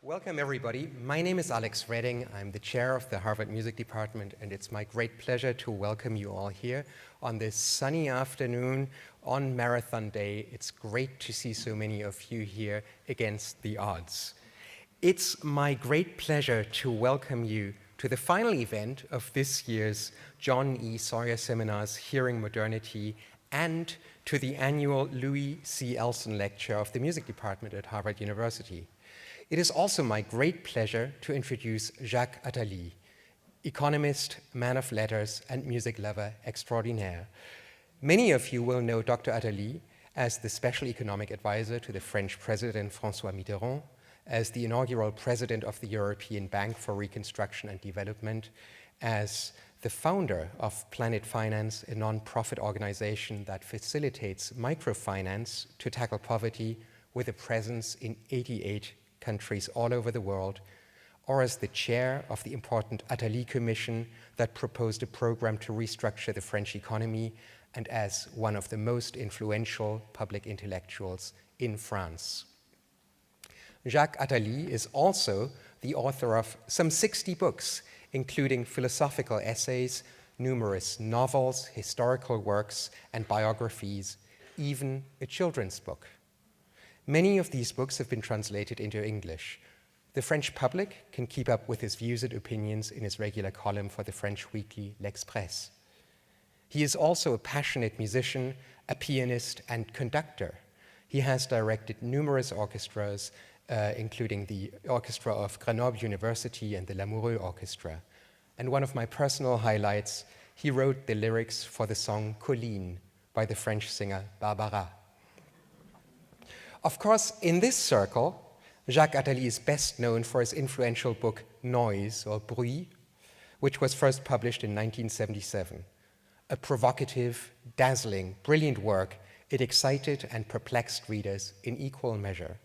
Welcome, everybody. My name is Alex Redding. I'm the chair of the Harvard Music Department, and it's my great pleasure to welcome you all here on this sunny afternoon on Marathon Day. It's great to see so many of you here against the odds. It's my great pleasure to welcome you to the final event of this year's John E. Sawyer Seminars, Hearing Modernity, and to the annual Louis C. Elson Lecture of the Music Department at Harvard University. It is also my great pleasure to introduce Jacques Attali, economist, man of letters, and music lover extraordinaire. Many of you will know Dr. Attali as the special economic advisor to the French President François Mitterrand, as the inaugural president of the European Bank for Reconstruction and Development, as the founder of Planet Finance, a non-profit organization that facilitates microfinance to tackle poverty with a presence in 88 countries all over the world, or as the chair of the important Attali Commission that proposed a program to restructure the French economy, and as one of the most influential public intellectuals in France. Jacques Attali is also the author of some 60 books, including philosophical essays, numerous novels, historical works, and biographies, even a children's book. Many of these books have been translated into English. The French public can keep up with his views and opinions in his regular column for the French weekly L'Express. He is also a passionate musician, a pianist, and conductor. He has directed numerous orchestras, including the Orchestra of Grenoble University and the Lamoureux Orchestra. And one of my personal highlights, he wrote the lyrics for the song Colline by the French singer Barbara. Of course, in this circle, Jacques Attali is best known for his influential book Noise, or Bruit, which was first published in 1977. A provocative, dazzling, brilliant work, it excited and perplexed readers in equal measure.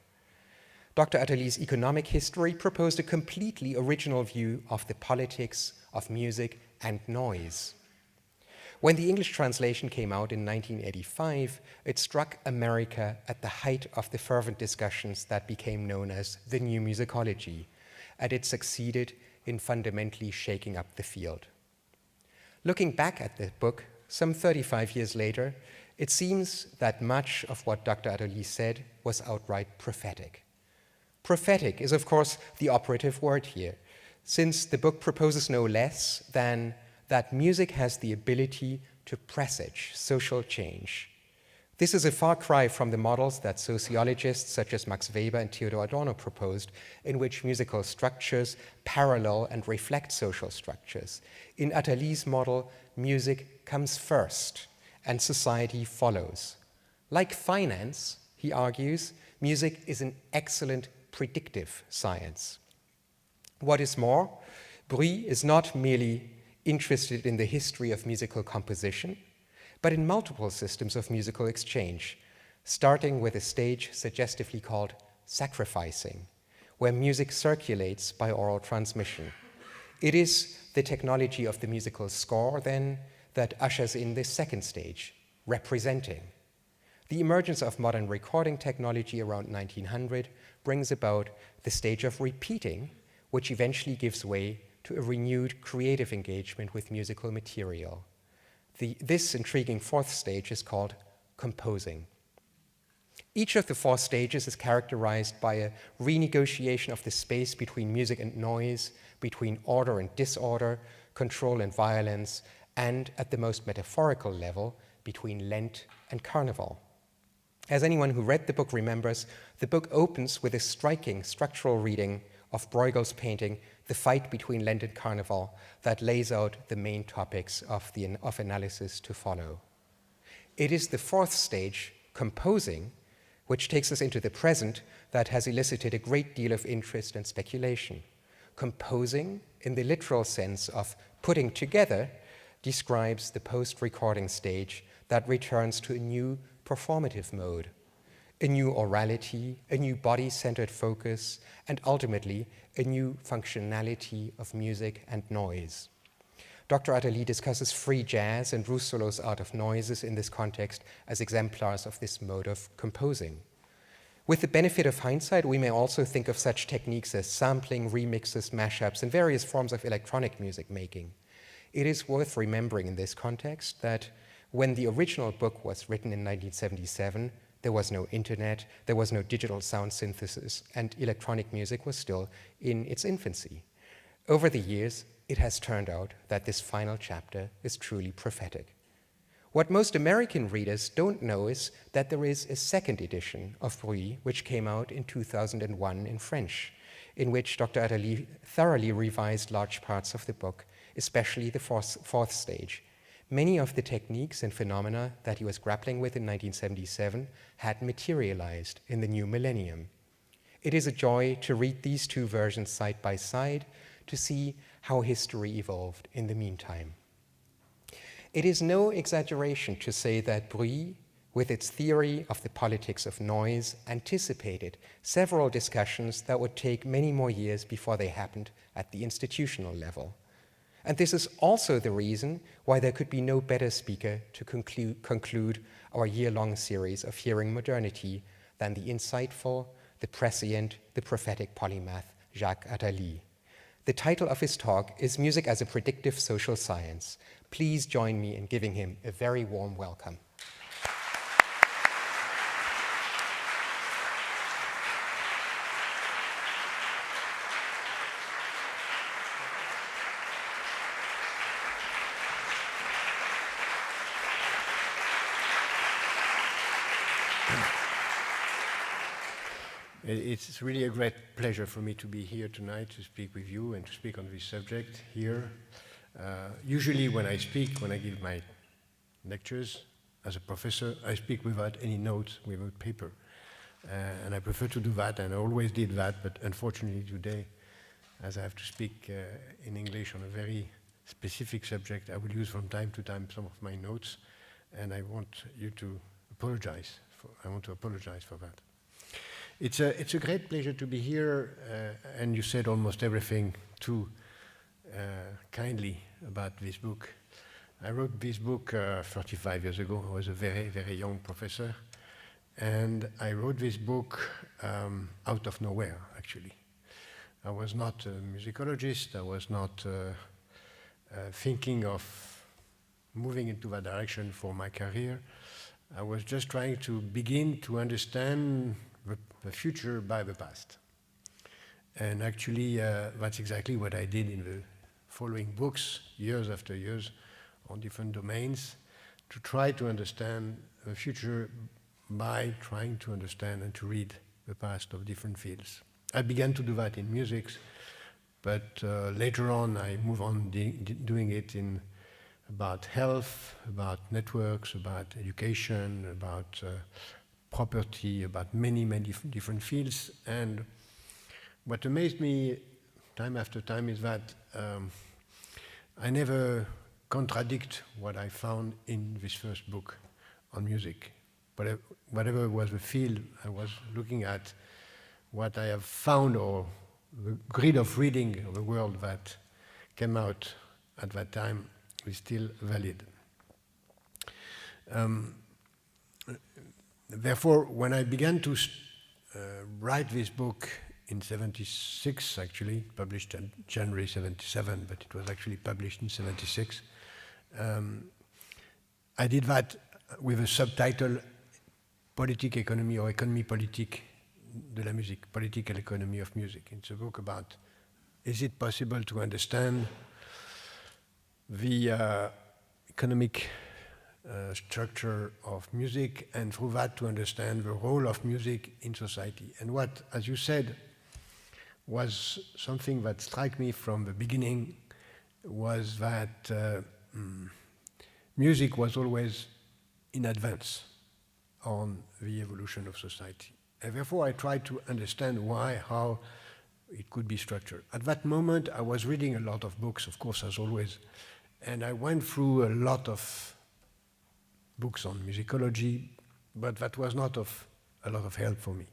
Dr. Attali's economic history proposed a completely original view of the politics of music and noise. When the English translation came out in 1985, it struck America at the height of the fervent discussions that became known as the new musicology, and it succeeded in fundamentally shaking up the field. Looking back at the book, some 35 years later, it seems that much of what Dr. Attali said was outright prophetic. Prophetic is, of course, the operative word here, since the book proposes no less than that music has the ability to presage social change. This is a far cry from the models that sociologists such as Max Weber and Theodor Adorno proposed, in which musical structures parallel and reflect social structures. In Attali's model, music comes first and society follows. Like finance, he argues, music is an excellent predictive science. What is more, Bruit is not merely interested in the history of musical composition, but in multiple systems of musical exchange, starting with a stage suggestively called sacrificing, where music circulates by oral transmission. It is the technology of the musical score, then, that ushers in the second stage, representing. The emergence of modern recording technology around 1900 brings about the stage of repeating, which eventually gives way to a renewed creative engagement with musical material. This intriguing fourth stage is called composing. Each of the four stages is characterized by a renegotiation of the space between music and noise, between order and disorder, control and violence, and at the most metaphorical level, between Lent and Carnival. As anyone who read the book remembers, the book opens with a striking structural reading of Bruegel's painting, The Fight Between Lent and Carnival, that lays out the main topics of analysis to follow. It is the fourth stage, composing, which takes us into the present, that has elicited a great deal of interest and speculation. Composing, in the literal sense of putting together, describes the post-recording stage that returns to a new performative mode, a new orality, a new body-centered focus, and ultimately a new functionality of music and noise. Dr. Attali discusses free jazz and Russo's art of noises in this context as exemplars of this mode of composing. With the benefit of hindsight, we may also think of such techniques as sampling, remixes, mashups, and various forms of electronic music making. It is worth remembering in this context that when the original book was written in 1977, there was no internet, there was no digital sound synthesis, and electronic music was still in its infancy. Over the years, it has turned out that this final chapter is truly prophetic. What most American readers don't know is that there is a second edition of Bruit, which came out in 2001 in French, in which Dr. Attali thoroughly revised large parts of the book, especially the fourth stage. Many of the techniques and phenomena that he was grappling with in 1977 had materialized in the new millennium. It is a joy to read these two versions side by side to see how history evolved in the meantime. It is no exaggeration to say that Bruit, with its theory of the politics of noise, anticipated several discussions that would take many more years before they happened at the institutional level. And this is also the reason why there could be no better speaker to conclude our year-long series of Hearing Modernity than the insightful, the prescient, the prophetic polymath, Jacques Attali. The title of his talk is Music as a Predictive Social Science. Please join me in giving him a very warm welcome. It's really a great pleasure for me to be here tonight to speak with you and to speak on this subject here. Usually when I speak, when I give my lectures as a professor, I speak without any notes, without paper. And I prefer to do that, and I always did that, but unfortunately today, as I have to speak in English on a very specific subject, I will use from time to time some of my notes, and I want you to apologize. I want to apologize for that. It's a great pleasure to be here, and you said almost everything too kindly about this book. I wrote this book 35 years ago. I was a very, very young professor, and I wrote this book out of nowhere, actually. I was not a musicologist. I was not thinking of moving into that direction for my career. I was just trying to begin to understand the future by the past. And actually, that's exactly what I did in the following books, years after years, on different domains, to try to understand the future by trying to understand and to read the past of different fields. I began to do that in music, but later on I moved on doing it in about health, about networks, about education, about property, about many, many different fields. And what amazed me time after time is that I never contradict what I found in this first book on music. Whatever was the field I was looking at, what I have found, or the grid of reading of the world that came out at that time is still valid. Therefore, when I began to write this book in 76, actually, published in January 77, but it was actually published in 76, I did that with a subtitle, Politique, Économie, or Économie politique de la musique, Political Economy of Music. It's a book about, is it possible to understand the economic structure of music, and through that to understand the role of music in society. And what, as you said, was something that struck me from the beginning was that music was always in advance on the evolution of society. And therefore I tried to understand why, how it could be structured. At that moment I was reading a lot of books, of course, as always, and I went through a lot of books on musicology, but that was not of a lot of help for me.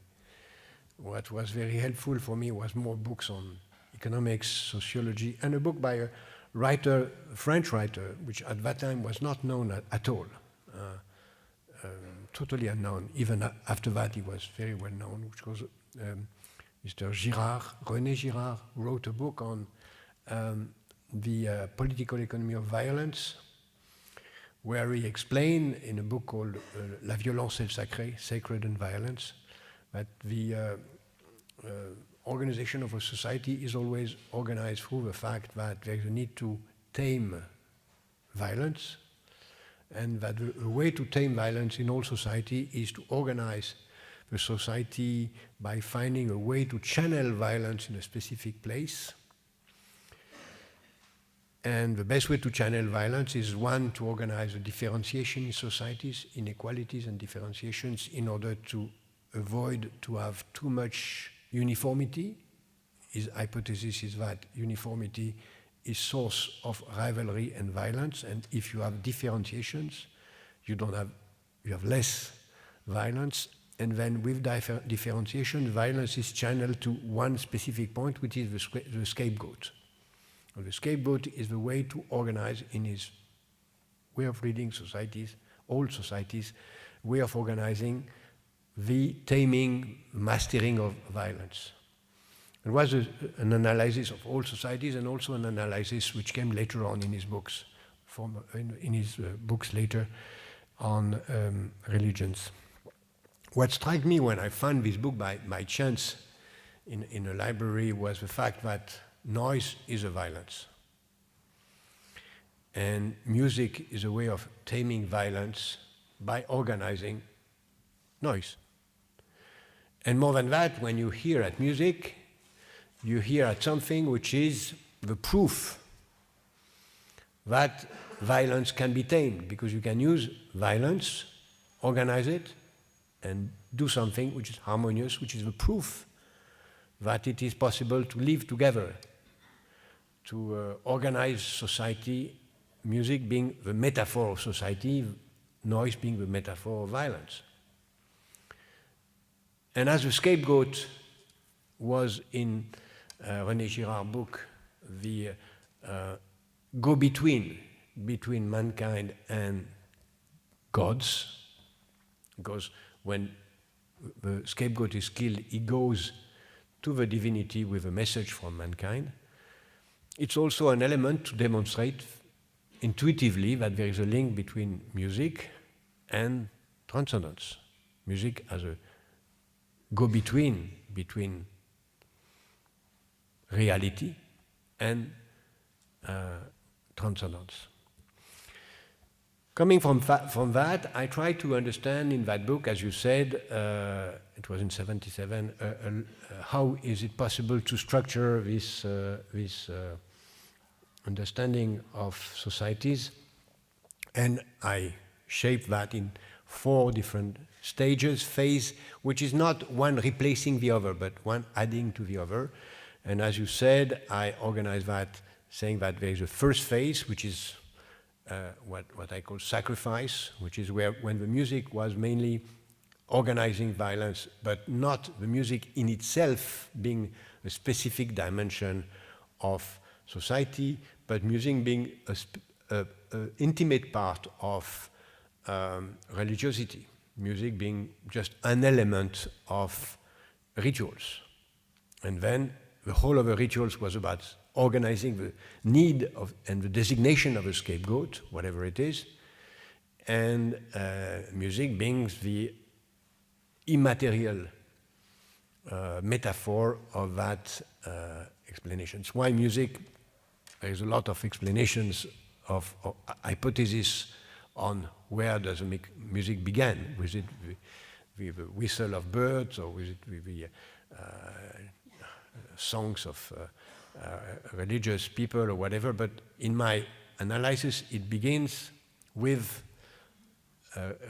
What was very helpful for me was more books on economics, sociology, and a book by a writer, a French writer, which at that time was not known at all, totally unknown. Even after that, he was very well known, which was Mr. Girard, René Girard, wrote a book on the political economy of violence, where he explained in a book called La violence et le sacré, Sacred and Violence, that the organization of a society is always organized through the fact that there is a need to tame violence, and that the way to tame violence in all society is to organize the society by finding a way to channel violence in a specific place. And the best way to channel violence is, one, to organize a differentiation in societies, inequalities and differentiations, in order to avoid to have too much uniformity. His hypothesis is that uniformity is source of rivalry and violence, and if you have differentiations, you have less violence, and then with differentiation, violence is channeled to one specific point, which is the scapegoat. And the scapegoat is the way to organize, in his way of reading societies, all societies, way of organizing the taming, mastering of violence. It was an analysis of all societies, and also an analysis which came later on in his books, in his books later on religions. What struck me when I found this book by chance in a library was the fact that noise is a violence. And music is a way of taming violence by organizing noise. And more than that, when you hear at music, you hear at something which is the proof that violence can be tamed, because you can use violence, organize it, and do something which is harmonious, which is the proof that it is possible to live together, to organize society, music being the metaphor of society, noise being the metaphor of violence. And as the scapegoat was in René Girard's book, the go-between between mankind and gods, because when the scapegoat is killed, he goes to the divinity with a message from mankind. It's also an element to demonstrate intuitively that there is a link between music and transcendence. Music as a go-between between reality and transcendence. Coming from that, I tried to understand in that book, as you said, it was in '77, how is it possible to structure this understanding of societies, and I shaped that in 4 different stages, phase, which is not one replacing the other, but one adding to the other. And as you said, I organized that saying that there is a first phase, which is what I call sacrifice, which is when the music was mainly organizing violence, but not the music in itself being a specific dimension of society, but music being an intimate part of religiosity, music being just an element of rituals. And then the whole of the rituals was about organizing the need of and the designation of a scapegoat, whatever it is, and music being the immaterial metaphor of that explanation. It's why music, there is a lot of explanations of hypotheses on where does music begin. Was it with the whistle of birds, or was it with the songs of religious people or whatever? But in my analysis, it begins with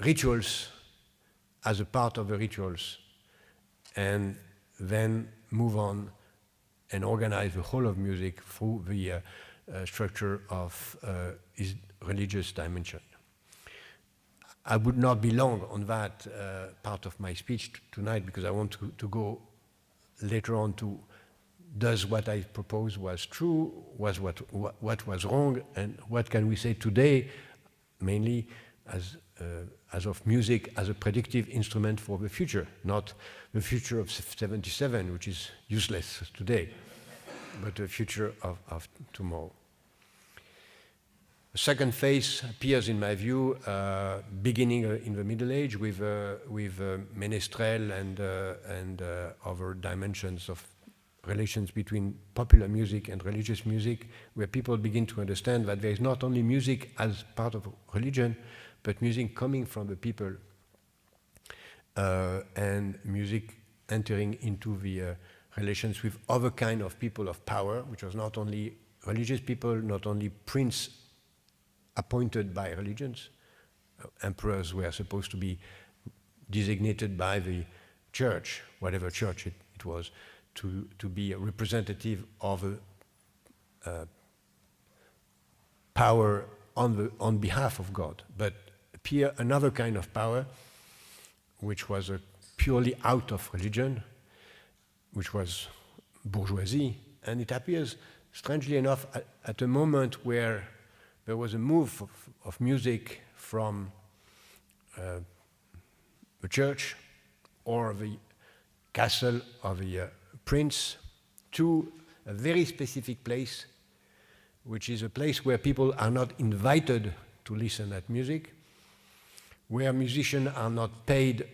rituals as a part of the rituals, and then move on and organize the whole of music through the structure of its religious dimension. I would not be long on that part of my speech tonight, because I want to go later on to does what I proposed was true, what was wrong, and what can we say today, mainly as as of music as a predictive instrument for the future, not the future of 77, which is useless today, but the future of tomorrow. The second phase appears, in my view, beginning in the Middle Age with Menestrel and other dimensions of relations between popular music and religious music, where people begin to understand that there is not only music as part of religion, but music coming from the people, and music entering into the relations with other kind of people of power, which was not only religious people, not only prince appointed by religions. Emperors were supposed to be designated by the church, whatever church it was, to be a representative of a power on behalf of God. But appear another kind of power, which was purely out of religion, which was bourgeoisie. And it appears, strangely enough, at a moment where there was a move of music from the church or the castle of the prince to a very specific place, which is a place where people are not invited to listen at music, where musicians are not paid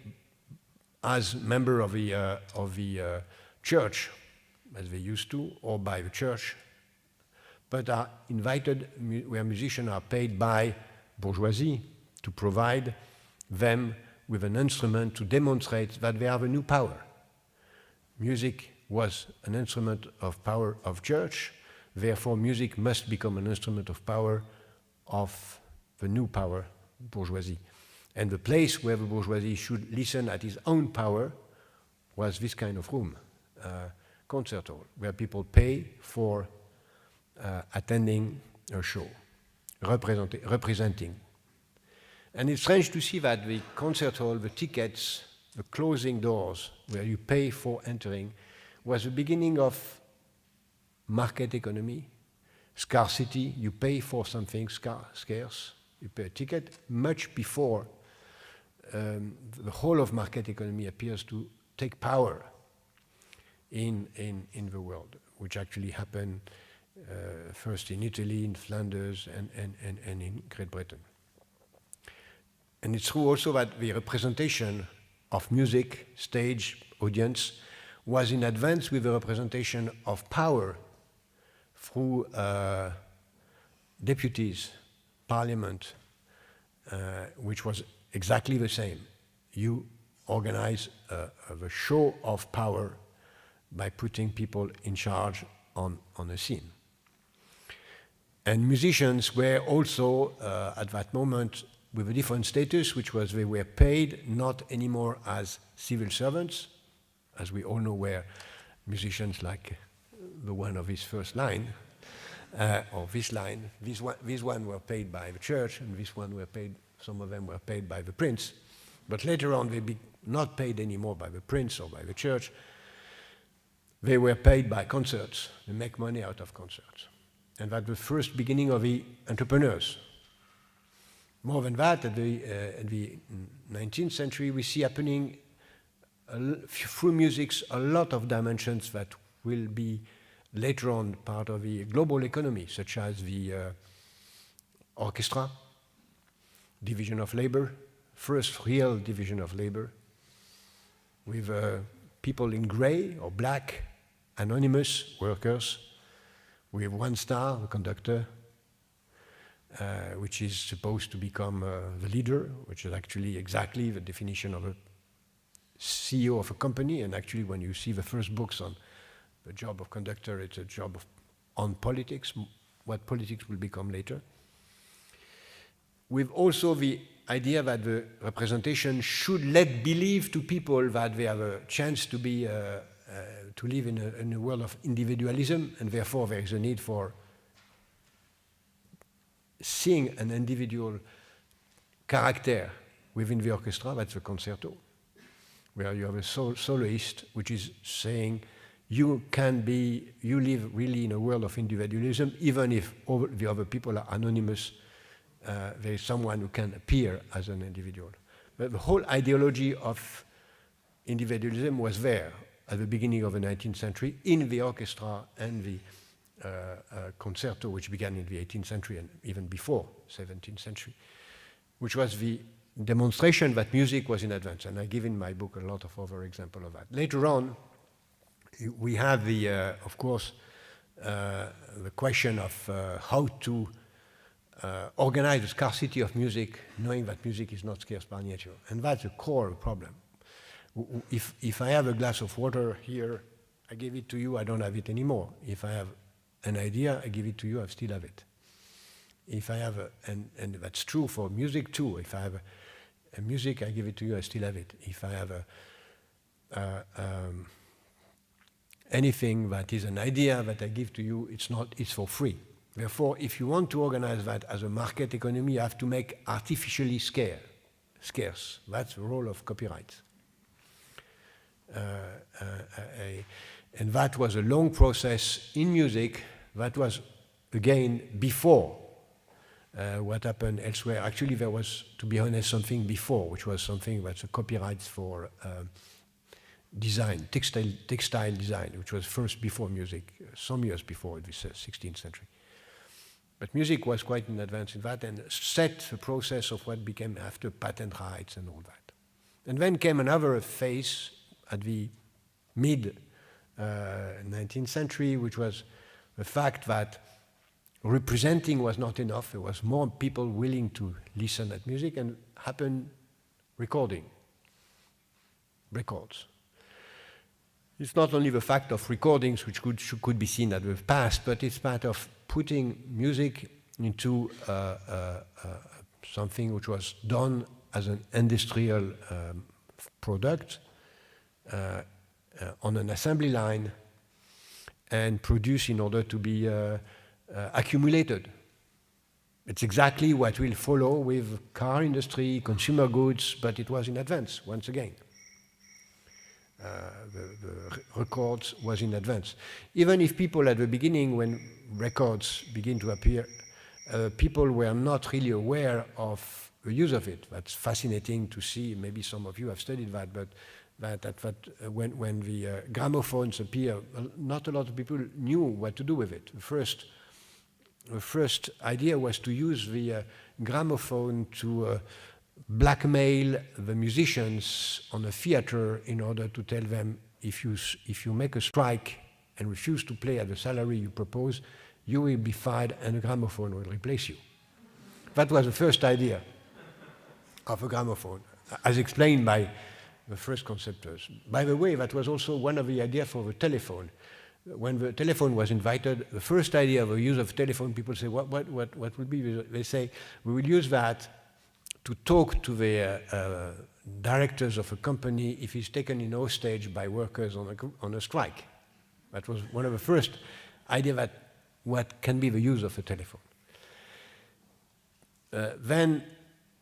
as member of the church, as they used to, or by the church, but are invited where musicians are paid by bourgeoisie to provide them with an instrument to demonstrate that they have a new power. Music was an instrument of power of church, therefore music must become an instrument of power of the new power, bourgeoisie. And the place where the bourgeoisie should listen at his own power was this kind of room, concert hall, where people pay for attending a show, representing. And it's strange to see that the concert hall, the tickets, the closing doors, where you pay for entering, was the beginning of market economy, scarcity. You pay for something scarce, you pay a ticket, much before the whole of market economy appears to take power in the world, which actually happened first in Italy, in Flanders, and in Great Britain. And it's true also that the representation of music, stage, audience, was in advance with the representation of power through deputies, parliament, which was exactly the same. You organize the show of power by putting people in charge on a scene. And musicians were also, at that moment, with a different status, which was they were paid not anymore as civil servants, as we all know were musicians like the one of his first line, or this line. These one were paid by the church, and this one were paid, some of them were paid by the prince. But later on, they be not paid anymore by the prince or by the church. They were paid by concerts. They make money out of concerts. And that's the first beginning of the entrepreneurs. More than that, at the 19th century, we see happening through music a lot of dimensions that will be later on part of the global economy, such as the orchestra, division of labor, first real division of labor, with people in gray or black, anonymous workers, with one star, the conductor, which is supposed to become the leader, which is actually exactly the definition of a CEO of a company. And actually, when you see the first books on the job of conductor, it's a job on politics, what politics will become later. With also the idea that the representation should let believe to people that they have a chance to be to live in a world of individualism, and therefore there is a need for seeing an individual character within the orchestra. That's the concerto, where you have a soloist which is saying you live really in a world of individualism, even if all the other people are anonymous there is someone who can appear as an individual. But the whole ideology of individualism was there at the beginning of the 19th century in the orchestra and the concerto, which began in the 18th century and even before 17th century, which was the demonstration that music was in advance. And I give in my book a lot of other examples of that. Later on, we have the, of course, the question of how to organize the scarcity of music, knowing that music is not scarce by nature. And that's the core problem. If I have a glass of water here, I give it to you, I don't have it anymore. If I have an idea, I give it to you, I still have it. If I have and that's true for music too. If I have a music, I give it to you, I still have it. If I have anything that is an idea that I give to you, it's for free. Therefore, if you want to organize that as a market economy, you have to make artificially scarce. That's the role of copyright. And that was a long process in music. That was, again, before what happened elsewhere. Actually, there was, to be honest, something before, which was something that's a copyright for design, textile design, which was first before music, some years before the 16th century. But music was quite in advance in that and set the process of what became after patent rights and all that. And then came another phase at the mid-19th century, which was the fact that representing was not enough. There was more people willing to listen at music, and happened records. It's not only the fact of recordings which could be seen as the past, but it's part of putting music into something which was done as an industrial product on an assembly line and produced in order to be accumulated. It's exactly what will follow with car industry, consumer goods, but it was in advance, once again. The records was in advance. Even if people at the beginning, when records begin to appear, people were not really aware of the use of it. That's fascinating to see. Maybe some of you have studied that, but when the gramophones appear, not a lot of people knew what to do with it. The first idea was to use the gramophone to blackmail the musicians on a theater in order to tell them, if you make a strike and refuse to play at the salary you propose, you will be fired and a gramophone will replace you. That was the first idea of a gramophone, as explained by the first conceptors. By the way, that was also one of the ideas for the telephone. When the telephone was invented, the first idea of the use of telephone, people say, what would be? They say, we will use that to talk to the directors of a company if he's taken in hostage by workers on a strike. That was one of the first ideas that what can be the use of a telephone. Then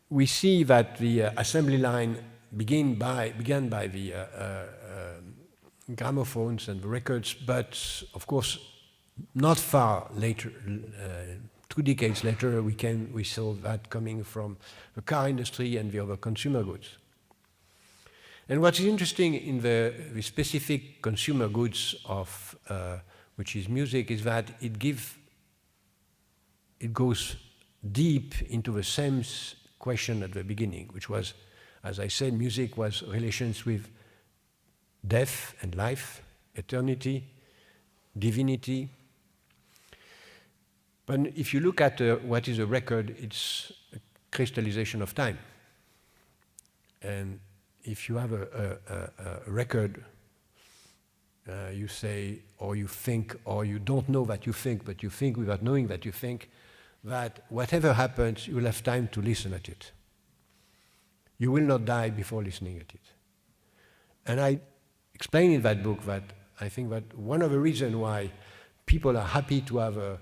we see that the assembly line began by the gramophones and the records, but of course, not far later, 2 decades later, we saw that coming from the car industry and the other consumer goods. And what is interesting in the specific consumer goods of which is music is that it goes deep into the same question at the beginning, which was, as I said, music was relations with death and life, eternity, divinity. But if you look at what is a record, it's a crystallization of time. And if you have a record, you say, or you think, or you don't know that you think, but you think without knowing that you think, that whatever happens, you will have time to listen at it. You will not die before listening at it. And I explain in that book that I think that one of the reasons why people are happy to have a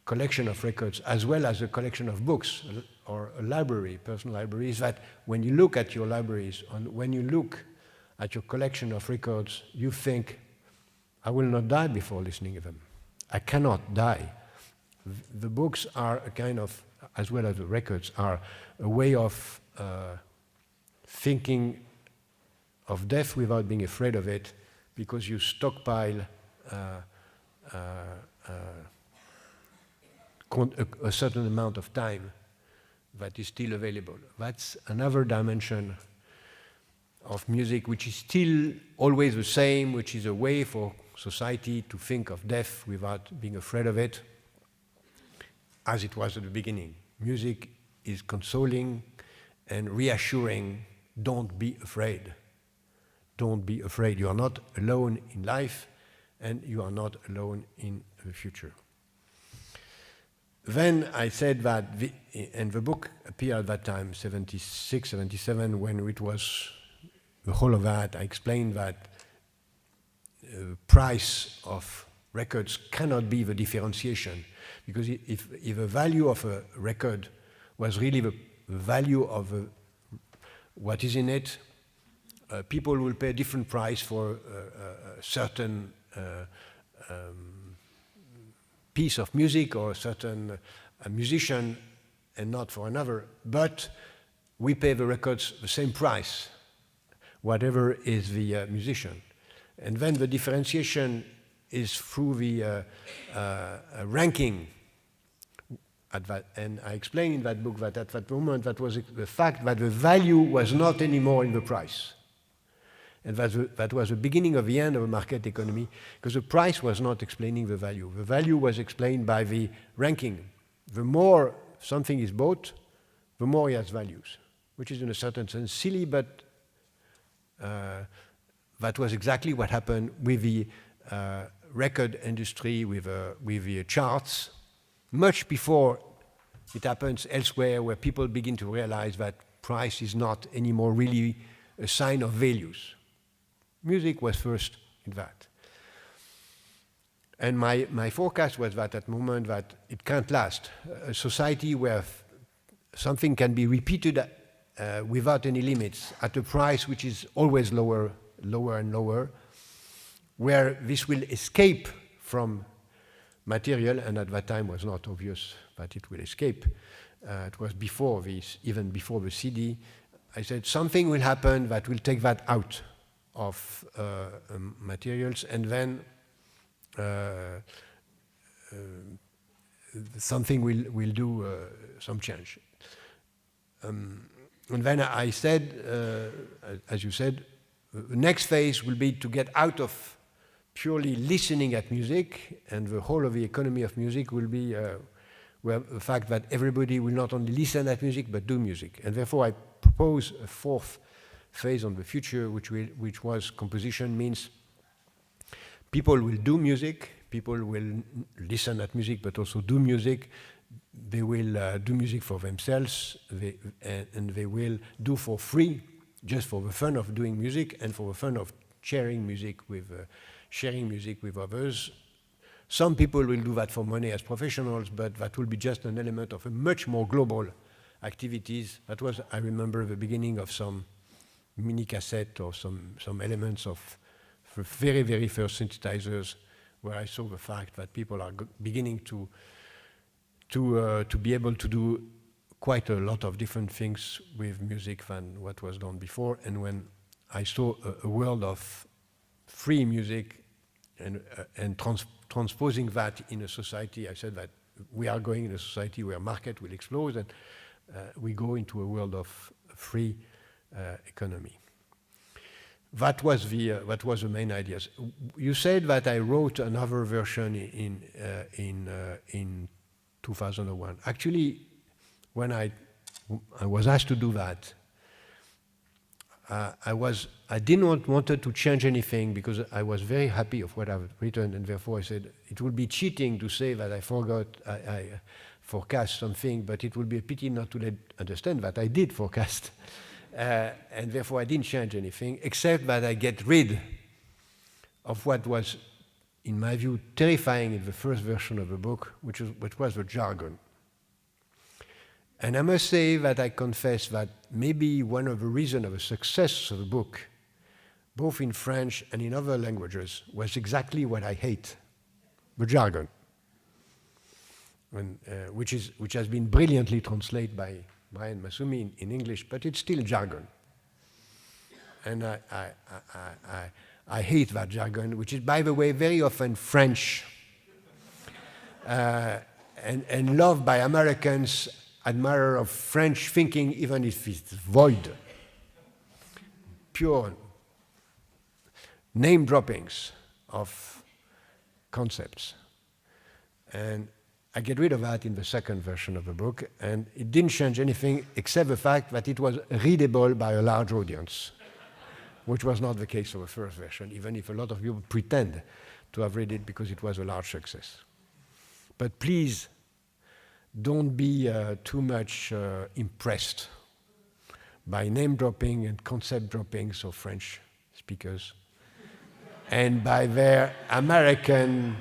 collection of records as well as a collection of books or a library, personal library, is that when you look at your libraries, when you look at your collection of records, you think, I will not die before listening to them. I cannot die. The books are a kind of as well as the records, are a way of thinking of death without being afraid of it, because you stockpile a certain amount of time that is still available. That's another dimension of music which is still always the same, which is a way for society to think of death without being afraid of it, as it was at the beginning. Music is consoling and reassuring. Don't be afraid. Don't be afraid. You are not alone in life, and you are not alone in the future. Then I said that, and the book appeared at that time, 76, 77, when it was the whole of that. I explained that the price of records cannot be the differentiation, because if the value of a record was really the value of what is in it, people will pay a different price for a certain piece of music or a certain musician and not for another. But we pay the records the same price, whatever is the musician. And then the differentiation is through the ranking. And I explain in that book that at that moment, that was the fact that the value was not anymore in the price. And that was the beginning of the end of a market economy, because the price was not explaining the value. The value was explained by the ranking. The more something is bought, the more it has values, which is in a certain sense silly, but that was exactly what happened with the record industry, with the charts, much before it happens elsewhere, where people begin to realize that price is not anymore really a sign of values. Music was first in that. And my forecast was that at the moment that it can't last. A society where something can be repeated without any limits at a price which is always lower, lower and lower, where this will escape from material, and at that time was not obvious that it will escape. It was before this, even before the CD. I said something will happen that will take that out of materials, and then something will do some change. And then I said, as you said, the next phase will be to get out of purely listening at music, and the whole of the economy of music will be well, the fact that everybody will not only listen at music but do music. And therefore I propose a fourth phase on the future, which was composition. Means people will do music, people will listen at music but also do music. They will do music for themselves, and they will do for free, just for the fun of doing music and for the fun of sharing music with others. Some people will do that for money as professionals, but that will be just an element of a much more global activities. That was, I remember, the beginning of some mini cassette or some elements of the very, very first synthesizers, where I saw the fact that people are beginning to be able to do quite a lot of different things with music than what was done before. And when I saw a world of free music and transposing that in a society, I said that we are going in a society where market will explode, and we go into a world of free economy. That was the main ideas. You said that I wrote another version in 2001. Actually, when I was asked to do that, I did not want to change anything, because I was very happy of what I've written, and therefore I said it would be cheating to say that I forecast something, but it would be a pity not to understand that I did forecast. And therefore I didn't change anything, except that I get rid of what was, in my view, terrifying in the first version of the book, which was the jargon. And I must say that I confess that maybe one of the reasons of the success of the book, both in French and in other languages, was exactly what I hate, the jargon. which has been brilliantly translated by Brian Masumi in English, but it's still jargon. And I hate that jargon, which is, by the way, very often French and loved by Americans, admirer of French thinking, even if it's void. Pure name droppings of concepts. And I get rid of that in the second version of the book, and it didn't change anything except the fact that it was readable by a large audience, which was not the case of the first version, even if a lot of people pretend to have read it because it was a large success. But please don't be too much impressed by name dropping and concept droppings of French speakers and by their American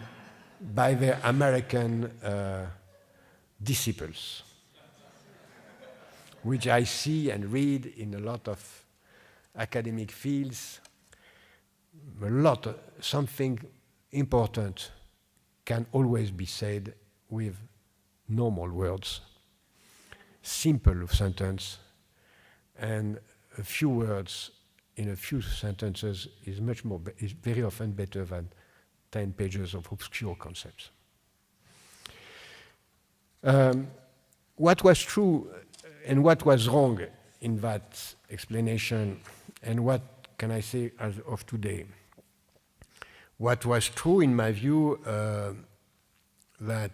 disciples, which I see and read in a lot of academic fields. Something important can always be said with normal words, simple sentence, and a few words in a few sentences is very often better than 10 pages of obscure concepts. What was true and what was wrong in that explanation, and what can I say as of today? What was true, in my view, that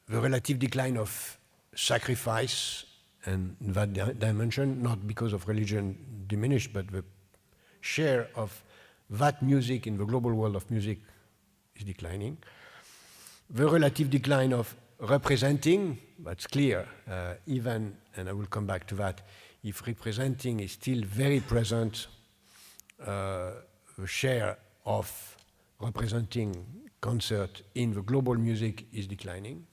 the relative decline of sacrifice and that dimension, not because of religion diminished, but the share of that music in the global world of music is declining. The relative decline of representing, that's clear, even, and I will come back to that, if representing is still very present, the share of representing concert in the global music is declining.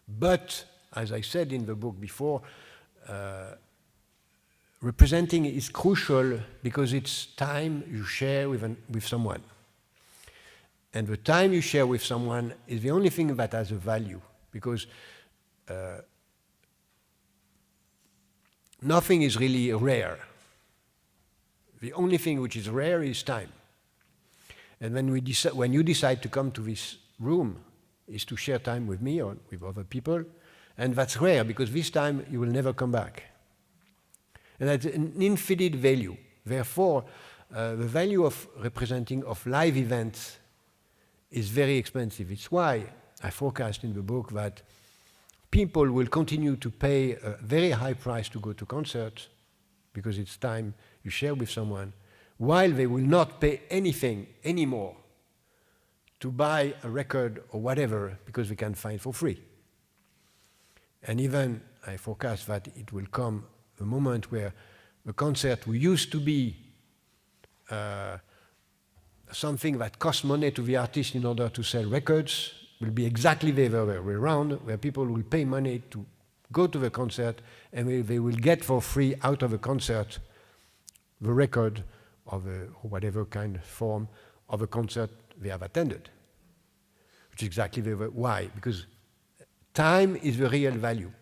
But, as I said in the book before, representing is crucial because it's time you share with someone. And the time you share with someone is the only thing that has a value, because nothing is really rare. The only thing which is rare is time. And when you decide to come to this room, is to share time with me or with other people, and that's rare because this time you will never come back. And that's an infinite value. Therefore, the value of representing of live events is very expensive. It's why I forecast in the book that people will continue to pay a very high price to go to concerts because it's time you share with someone, while they will not pay anything anymore to buy a record or whatever because they can find for free. And even I forecast that it will come a moment where the concert who used to be something that costs money to the artist in order to sell records will be exactly the other way around, where people will pay money to go to the concert and they will get for free out of the concert the record of whatever kind of form of a concert they have attended. Which is exactly why, because time is the real value.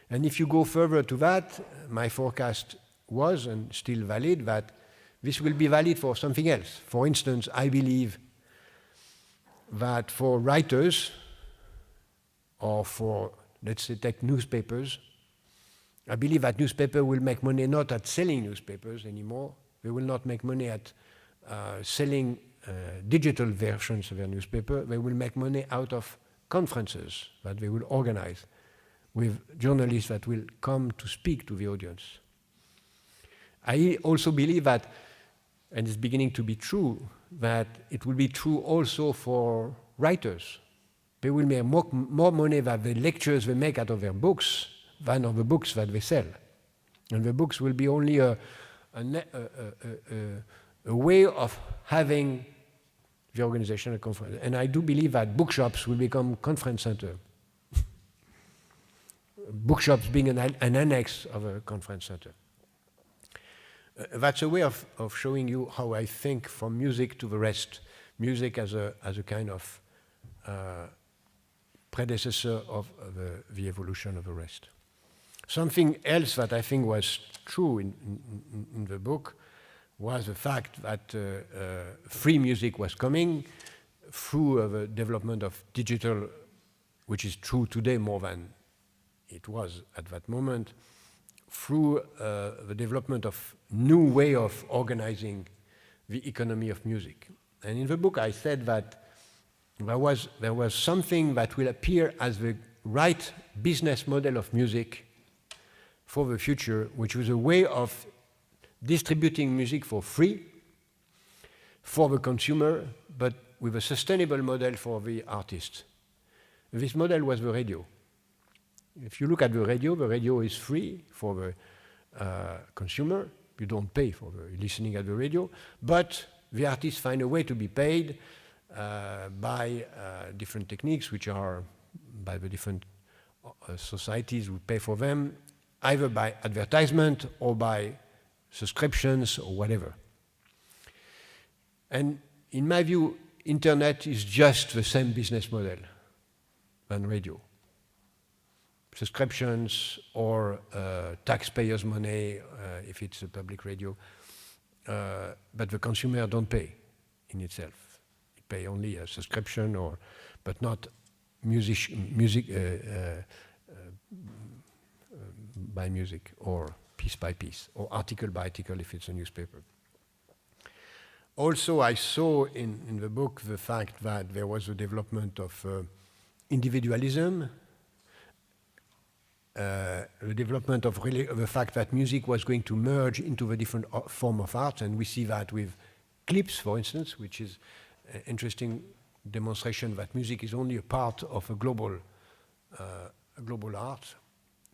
And if you go further to that, my forecast was, and still valid, that this will be valid for something else. For instance, I believe that for writers, or for, let's say, take newspapers, I believe that newspaper will make money not at selling newspapers anymore. They will not make money at selling digital versions of their newspaper. They will make money out of conferences that they will organize with journalists that will come to speak to the audience. I also believe that, and it's beginning to be true, that it will be true also for writers. They will make more money than the lectures they make out of their books than of the books that they sell. And the books will be only a way of having the organizational conference. And I do believe that bookshops will become conference center. Bookshops being an annex of a conference center. That's a way of showing you how I think from music to the rest. Music as a kind of predecessor of the evolution of the rest. Something else that I think was true in the book was the fact that free music was coming through the development of digital, which is true today more than it was at that moment, through the development of new way of organizing the economy of music. And in the book I said that there was something that will appear as the right business model of music for the future, which was a way of distributing music for free for the consumer, but with a sustainable model for the artist. This model was the radio. If you look at the radio is free for the consumer. You don't pay for the listening at the radio, but the artists find a way to be paid by different techniques, which are by the different societies who pay for them, either by advertisement or by subscriptions or whatever. And in my view, internet is just the same business model than radio. Subscriptions or taxpayers' money, if it's a public radio, but the consumer don't pay in itself. It pay only a subscription, but not music by music, or piece by piece, or article by article if it's a newspaper. Also, I saw in the book the fact that there was a development of individualism, the development of the fact that music was going to merge into the different form of art, and we see that with clips, for instance, which is an interesting demonstration that music is only a part of a global art.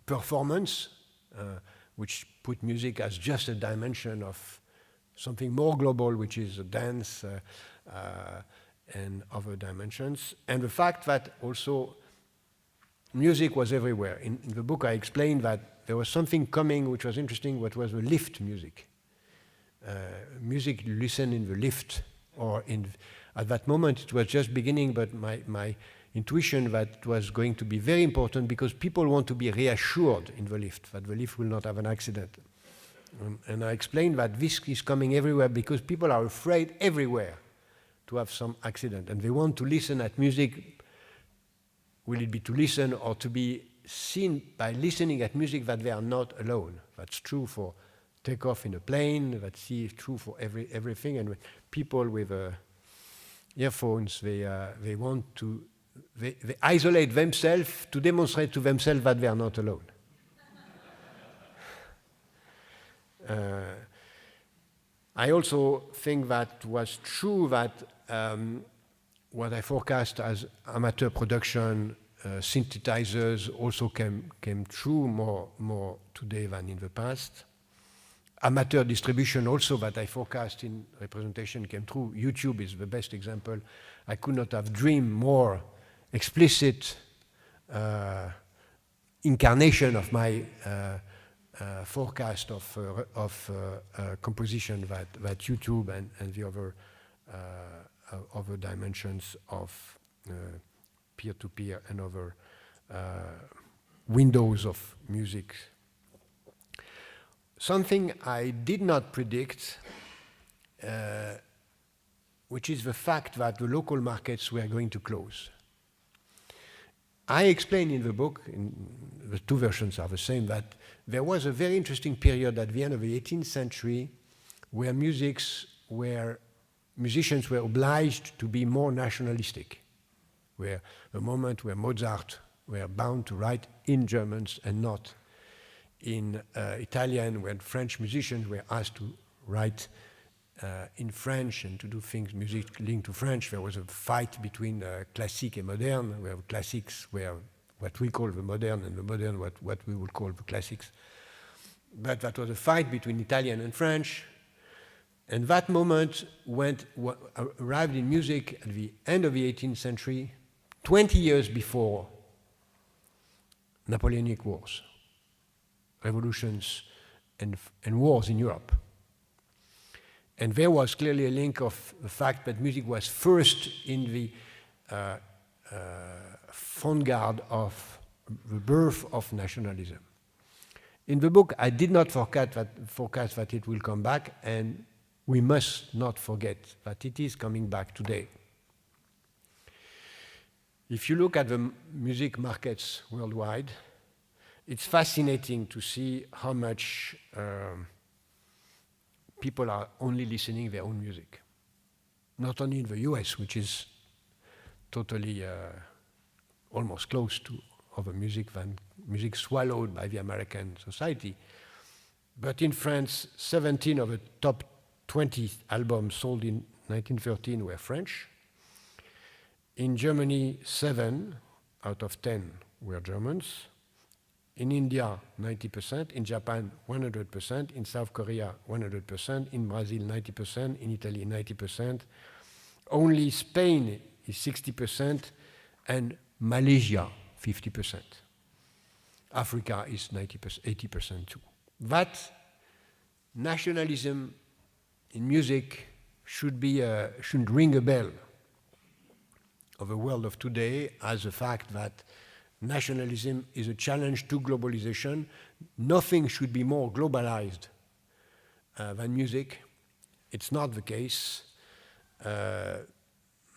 Performance, which put music as just a dimension of something more global, which is a dance and other dimensions. And the fact that also music was everywhere. In the book, I explained that there was something coming which was interesting, what was the lift music. Music you listen in the lift, or at that moment it was just beginning, but my intuition that was going to be very important because people want to be reassured in the lift, that the lift will not have an accident. And I explained that this is coming everywhere because people are afraid everywhere to have some accident, and they want to listen at music. Will it be to listen or to be seen by listening at music that they are not alone? That's true for takeoff in a plane, that's true for everything. And people with earphones, they want to, they isolate themselves to demonstrate to themselves that they are not alone. I also think that was true that what I forecast as amateur production, synthesizers also came true more today than in the past. Amateur distribution also that I forecast in representation came true. YouTube is the best example. I could not have dreamed more explicit incarnation of my forecast of composition that YouTube and the other dimensions of peer-to-peer and other windows of music. Something I did not predict, which is the fact that the local markets were going to close. I explain in the book, the two versions are the same, that there was a very interesting period at the end of the 18th century where musicians were obliged to be more nationalistic, where the moment where Mozart were bound to write in German and not in Italian, when French musicians were asked to write in French and to do things, music linked to French. There was a fight between classique and moderne, where classics were what we call the modern, and the modern what we would call the classics. But that was a fight between Italian and French. And that moment arrived in music at the end of the 18th century, 20 years before Napoleonic Wars, revolutions and wars in Europe. And there was clearly a link of the fact that music was first in the vanguard of the birth of nationalism. In the book, I did not forecast that it will come back, and we must not forget that it is coming back today. If you look at the music markets worldwide, it's fascinating to see how much people are only listening their own music. Not only in the US, which is totally almost close to other music than music swallowed by the American society, but in France, 17 of the top 20 albums sold in 1913 were French. In Germany, 7 out of 10 were Germans. In India, 90%. In Japan, 100%. In South Korea, 100%. In Brazil, 90%. In Italy, 90%. Only Spain is 60%, and Malaysia, 50%. Africa is 80% too. That nationalism in music should ring a bell of the world of today, as the fact that nationalism is a challenge to globalization. Nothing should be more globalized than music. It's not the case.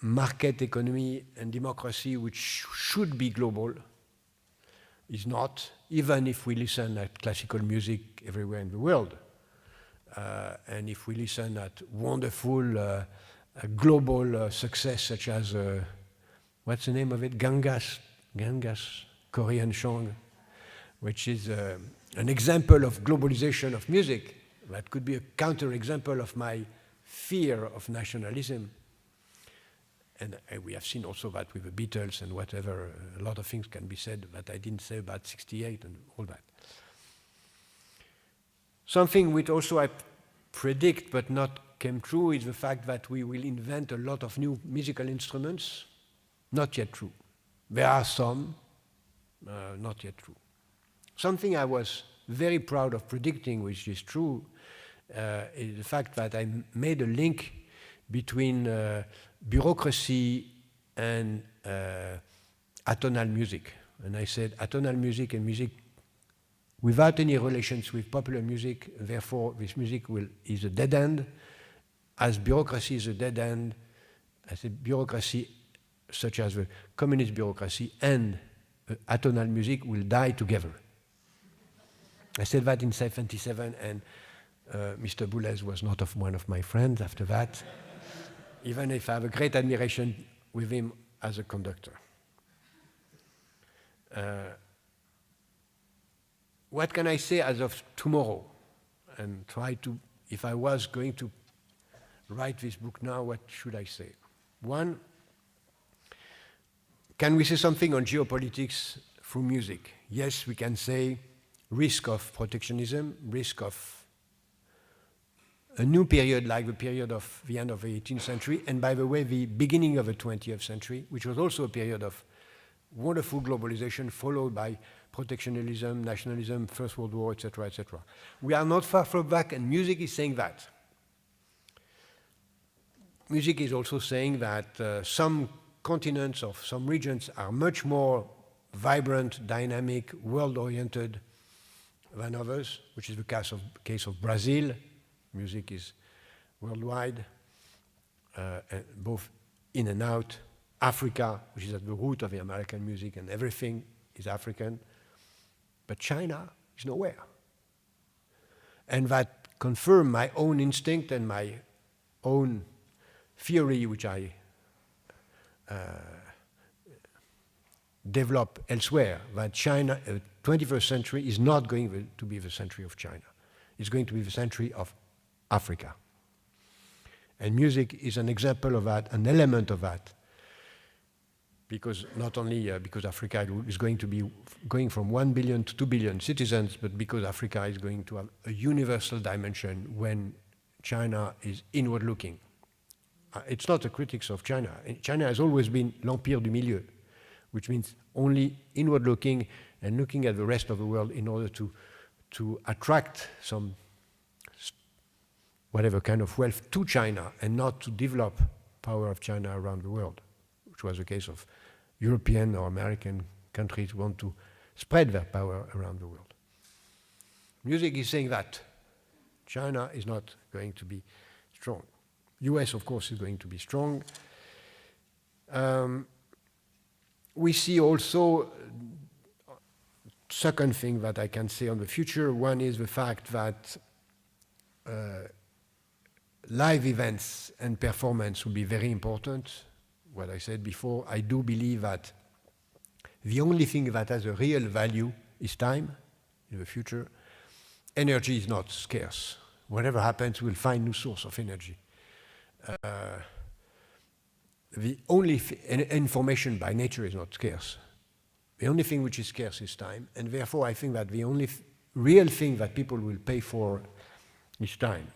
Market economy and democracy, which should be global, is not, even if we listen at classical music everywhere in the world. And if we listen at wonderful global success such as, what's the name of it? Gangas Korean song, which is an example of globalization of music. That could be a counter-example of my fear of nationalism. And we have seen also that with the Beatles and whatever, a lot of things can be said that I didn't say about 68 and all that. Something which also I predict but not came true is the fact that we will invent a lot of new musical instruments. Not yet true. There are some, not yet true. Something I was very proud of predicting, which is true, is the fact that I made a link between bureaucracy and atonal music. And I said atonal music and music without any relations with popular music, therefore this music is a dead end, as bureaucracy is a dead end. I said bureaucracy, such as the communist bureaucracy, and atonal music will die together. I said that in 1977, and Mr. Boulez was not one of my friends after that, even if I have a great admiration with him as a conductor. What can I say as of tomorrow? And try to, if I was going to write this book now, what should I say? One, can we say something on geopolitics through music? Yes, we can say risk of protectionism, risk of a new period like the period of the end of the 18th century, and by the way, the beginning of the 20th century, which was also a period of wonderful globalization followed by protectionism, nationalism, First World War, etc., etc. We are not far from that, and music is saying that. Music is also saying that some continents of some regions are much more vibrant, dynamic, world-oriented than others, which is the case of Brazil. Music is worldwide, both in and out. Africa, which is at the root of the American music, and everything is African. But China is nowhere. And that confirmed my own instinct and my own theory, which I develop elsewhere, that China, 21st century is not going to be the century of China. It's going to be the century of Africa. And music is an example of that, an element of that, because not only because Africa is going to be going from 1 billion to 2 billion citizens, but because Africa is going to have a universal dimension when China is inward-looking. It's not a critique of China. China has always been l'empire du milieu, which means only inward-looking and looking at the rest of the world in order to attract some whatever kind of wealth to China and not to develop power of China around the world, which was the case of European or American countries want to spread their power around the world. Music is saying that China is not going to be strong. US, of course, is going to be strong. We see also second thing that I can say on the future. One is the fact that live events and performance will be very important. What I said before, I do believe that the only thing that has a real value is time in the future. Energy is not scarce. Whatever happens, we'll find new source of energy. The only information by nature is not scarce. The only thing which is scarce is time, and therefore I think that the only real thing that people will pay for is time.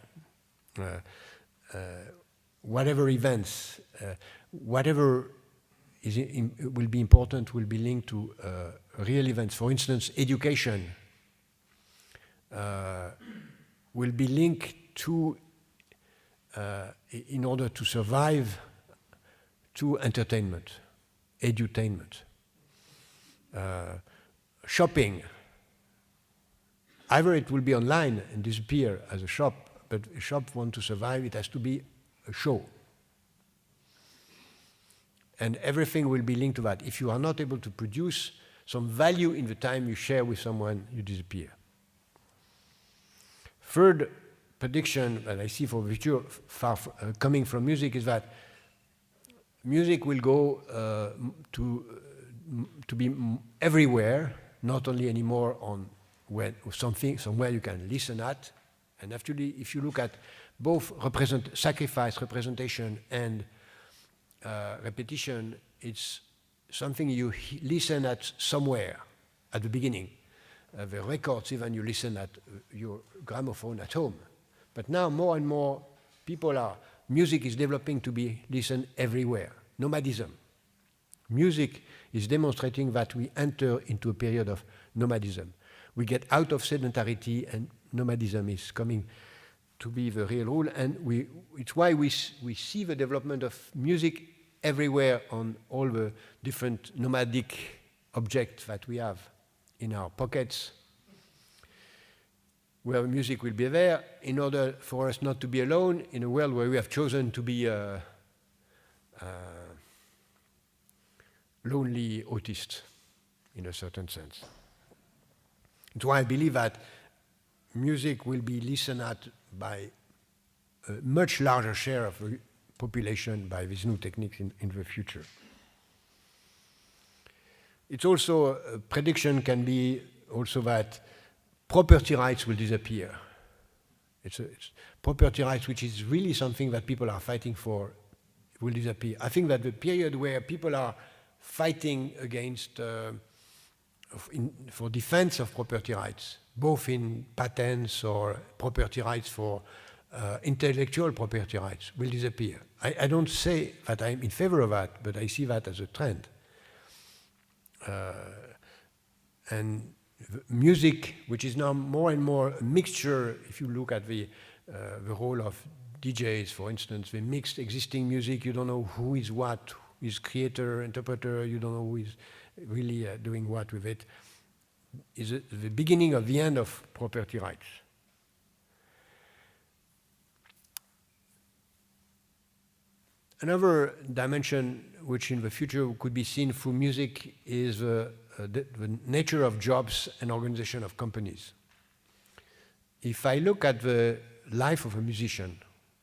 Whatever events, whatever will be important will be linked to real events. For instance, education will be linked to, in order to survive, to entertainment, edutainment. Shopping, either it will be online and disappear as a shop, but a shop wants to survive, it has to be a show. And everything will be linked to that. If you are not able to produce some value in the time you share with someone, you disappear. Third prediction that I see for the future coming from music is that music will go to be everywhere, not only anymore on somewhere you can listen at. And actually, if you look at both sacrifice, representation, and repetition, it's something you listen at somewhere at the beginning. The records, even you listen at your gramophone at home. But now more and more music is developing to be listened everywhere. Nomadism. Music is demonstrating that we enter into a period of nomadism. We get out of sedentarity, and nomadism is coming to be the real rule. And it's why we see the development of music everywhere on all the different nomadic objects that we have in our pockets, where music will be there in order for us not to be alone in a world where we have chosen to be lonely autist in a certain sense. That's why I believe that music will be listened at by a much larger share of the population by these new techniques in the future. It's also, a prediction can be also that property rights will disappear. It's property rights, which is really something that people are fighting for, will disappear. I think that the period where people are fighting against, for defense of property rights, both in patents or property rights for intellectual property rights, will disappear. I don't say that I'm in favor of that, but I see that as a trend. And music, which is now more and more a mixture, if you look at the role of DJs, for instance, they mixed existing music, you don't know who is what, who is creator, interpreter, you don't know who is really doing what with it, is the beginning of the end of property rights. Another dimension which in the future could be seen through music is the nature of jobs and organization of companies. If I look at the life of a musician,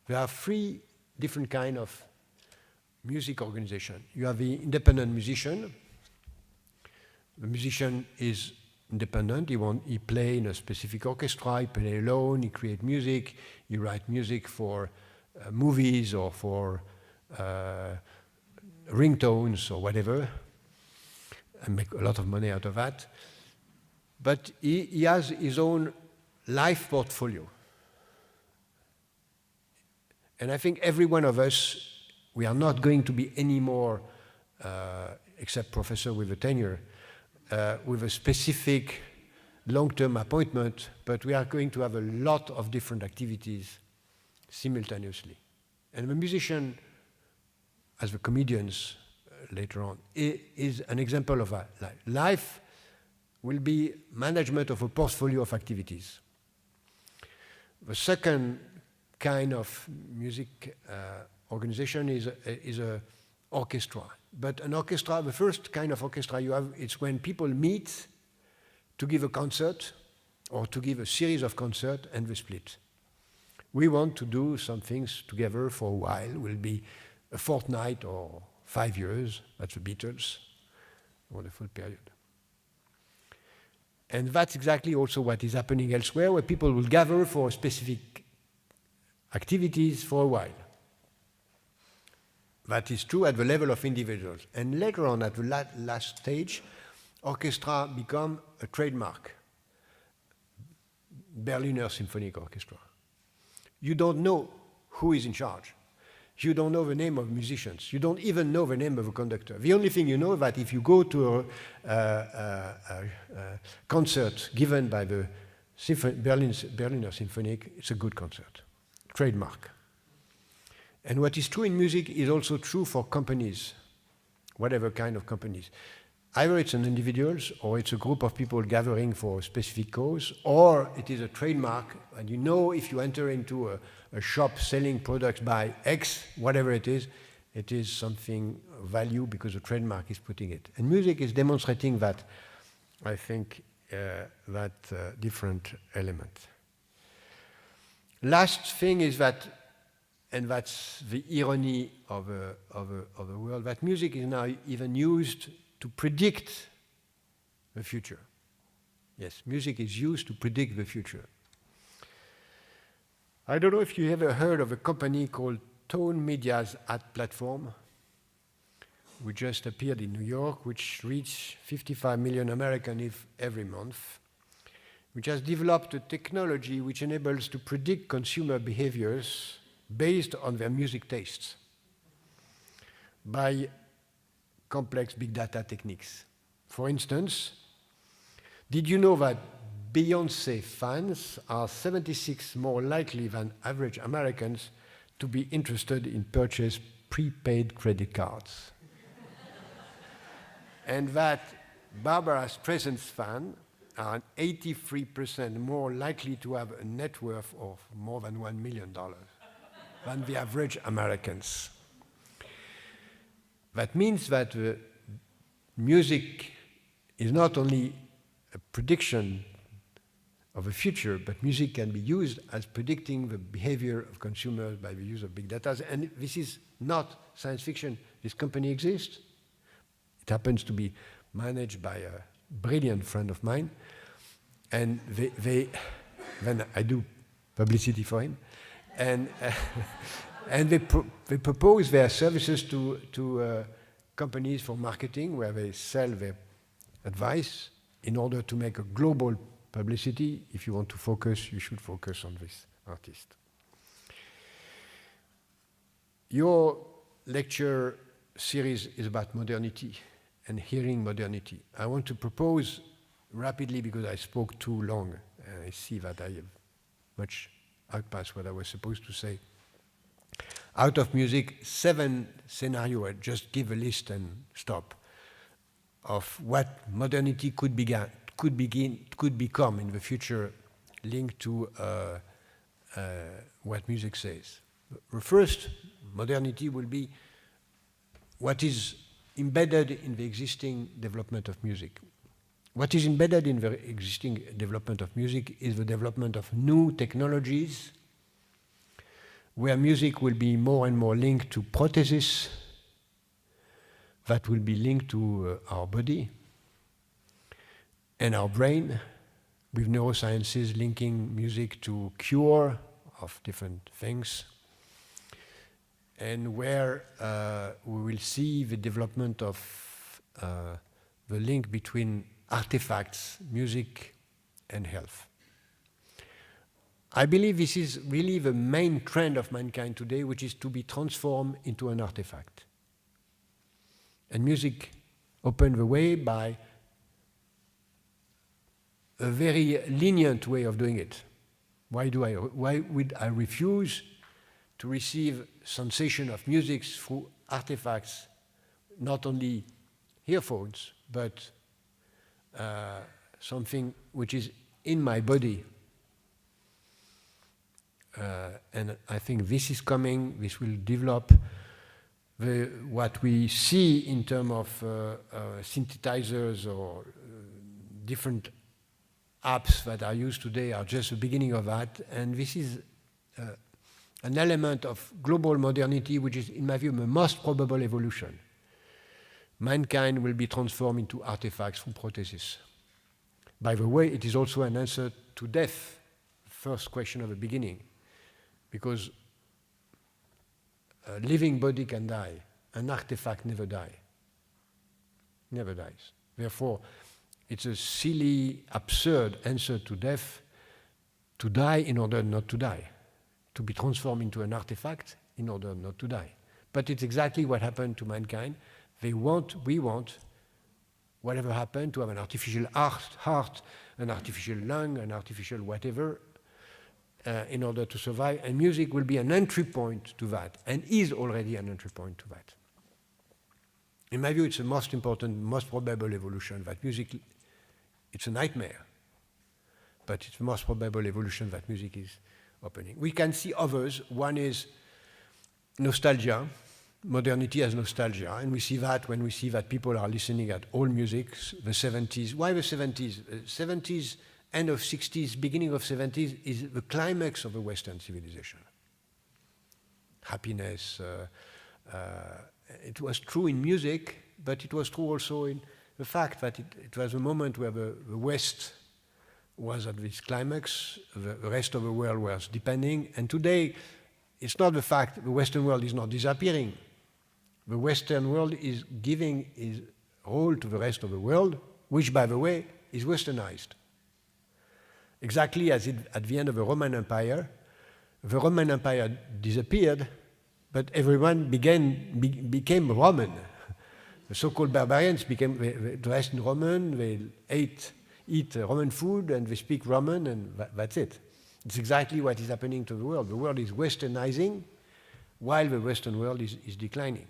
there are three different kinds of music organization. You have the independent musician. The musician is independent. He plays in a specific orchestra, he plays alone, he creates music, he writes music for movies or for ringtones or whatever, and make a lot of money out of that. But he has his own life portfolio. And I think every one of us, we are not going to be any more, except professor with a tenure, with a specific long-term appointment, but we are going to have a lot of different activities simultaneously. And the musician, as the comedians, later on, is an example of a life. Life will be management of a portfolio of activities. The second kind of music organization is a orchestra. But an orchestra, the first kind of orchestra you have, it's when people meet to give a concert or to give a series of concerts and they split. We want to do some things together for a while. Will be a fortnight or 5 years. That's the Beatles. Wonderful period. And that's exactly also what is happening elsewhere, where people will gather for specific activities for a while. That is true at the level of individuals. And later on, at the last stage, orchestra become a trademark. Berliner Symphonic Orchestra. You don't know who is in charge. You don't know the name of musicians. You don't even know the name of a conductor. The only thing you know is that if you go to a concert given by the Berliner Symphonic, it's a good concert. Trademark. And what is true in music is also true for companies, whatever kind of companies. Either it's an individuals, or it's a group of people gathering for a specific cause, or it is a trademark, and you know if you enter into a shop selling products by X, whatever it is something of value because a trademark is putting it. And music is demonstrating that, I think, different element. Last thing is that, and that's the irony of the world, that music is now even used to predict the future. Yes, music is used to predict the future. I don't know if you ever heard of a company called Tone Media's ad platform, which just appeared in New York, which reached 55 million Americans every month, which has developed a technology which enables to predict consumer behaviors based on their music tastes by complex big data techniques. For instance, did you know that Beyoncé fans are 76 more likely than average Americans to be interested in purchase prepaid credit cards? And that Barbara Streisand's fans are 83% more likely to have a net worth of more than $1 million than the average Americans. That means that music is not only a prediction of the future, but music can be used as predicting the behavior of consumers by the use of big data. And this is not science fiction. This company exists. It happens to be managed by a brilliant friend of mine. And when I do publicity for him, and they propose their services to companies for marketing, where they sell their advice in order to make a global publicity. If you want to focus, you should focus on this artist. Your lecture series is about modernity and hearing modernity. I want to propose rapidly, because I spoke too long, and I see that I have much outpassed what I was supposed to say. Out of music, 7 scenarios, just give a list and stop, of what modernity could become in the future, linked to what music says. The first modernity will be what is embedded in the existing development of music. What is embedded in the existing development of music is the development of new technologies, where music will be more and more linked to prostheses that will be linked to our body and our brain, with neurosciences linking music to cure of different things, and where we will see the development of the link between artifacts, music, and health. I believe this is really the main trend of mankind today, which is to be transformed into an artifact. And music opened the way by a very lenient way of doing it. Why would I refuse to receive sensation of music through artifacts not only earphones, but something which is in my body. And I think this is coming, this will develop. What we see in terms of synthesizers or different apps that are used today are just the beginning of that. And this is an element of global modernity, which is, in my view, the most probable evolution. Mankind will be transformed into artifacts through prosthesis. By the way, it is also an answer to death, first question of the beginning, because a living body can die, an artifact never dies. Never dies. Therefore, it's a silly, absurd answer to death to die in order not to die, to be transformed into an artifact in order not to die. But it's exactly what happened to mankind. We want, whatever happened, to have an artificial heart, an artificial lung, an artificial whatever, in order to survive. And music will be an entry point to that, and is already an entry point to that. In my view, it's the most important, most probable evolution, that music, it's a nightmare, but it's the most probable evolution that music is opening. We can see others. One is nostalgia. Modernity has nostalgia, and we see that when we see that people are listening at old music, the 70s. Why the 70s? 70s, end of 60s, beginning of 70s is the climax of the Western civilization. Happiness. It was true in music, but it was true also in the fact that it was a moment where the West was at this climax, the rest of the world was depending, and today it's not the fact the Western world is not disappearing. The Western world is giving its role to the rest of the world, which, by the way, is westernized. Exactly as at the end of the Roman Empire disappeared, but everyone became Roman. The so-called barbarians became dressed in Roman, they eat Roman food, and they speak Roman, and that's it. It's exactly what is happening to the world. The world is westernizing, while the Western world is declining.